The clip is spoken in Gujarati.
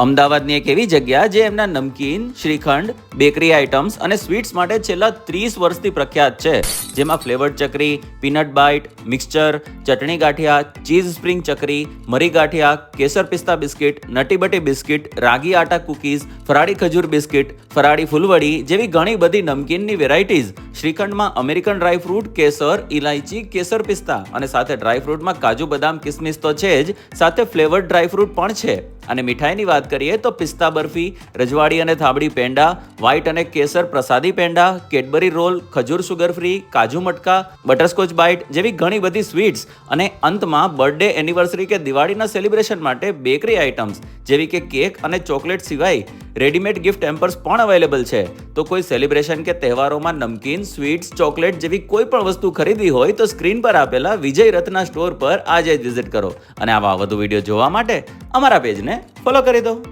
અમદાવાદની એક એવી જગ્યા જે એમના નમકીન, શ્રીખંડ, બેકરી આઇટમ્સ અને સ્વીટ્સ માટે છેલ્લા 30 વર્ષથી પ્રખ્યાત છે, જેમાં ફ્લેવર્ડ ચકરી, પીનટ બાઇટ, મિક્સચર, ચટણી ગાંઠિયા, ચીઝ સ્પ્રિંગ ચકરી, મરી ગાંઠિયા, કેસર પિસ્તા બિસ્કિટ, નટી બટી બિસ્કિટ, રાગી આટા કુકીઝ, ફરાળી ખજૂર બિસ્કિટ, ફરાળી ફૂલવડી જેવી ઘણી બધી નમકીનની વેરાયટીઝ. શ્રીખંડમાં અમેરિકન ડ્રાયફ્રૂટ, કેસર, ઇલાયચી, કેસર પિસ્તા અને સાથે ડ્રાયફ્રૂટમાં કાજુ બદામ કિસમિસ તો છે જ, સાથે ફ્લેવર્ડ ડ્રાયફ્રૂટ પણ છે. અને મીઠાઈની વાત કરીએ તો પિસ્તા બરફી, રજવાડી અને થાબડી પેંડા, વ્હાઈટ અને કેસર પ્રસાદી પેંડા, કેડબરી રોલ, ખજૂર સુગર ફ્રી, કાજુ મટકા, બટરસ્કોચ બાઇટ જેવી ઘણી બધી સ્વીટ્સ. અને અંતમાં બર્થડે, એનિવર્સરી કે દિવાળીના સેલિબ્રેશન માટે બેકરી આઇટમ્સ જેવી કે કેક અને ચોકલેટ સિવાય રેડીમેડ ગિફ્ટ હેમ્પર્સ પણ અવેલેબલ છે. તો કોઈ સેલિબ્રેશન કે તહેવારોમાં નમકીન, સ્વીટ્સ, ચોકલેટ જેવી કોઈ પણ વસ્તુ ખરીદવી હોય તો સ્ક્રીન પર આપેલા વિજય રત્ના સ્ટોર પર આજે જ વિઝિટ કરો. અને આવા વધુ વિડીયો જોવા માટે અમારા પેજને ફોલો કરી દો.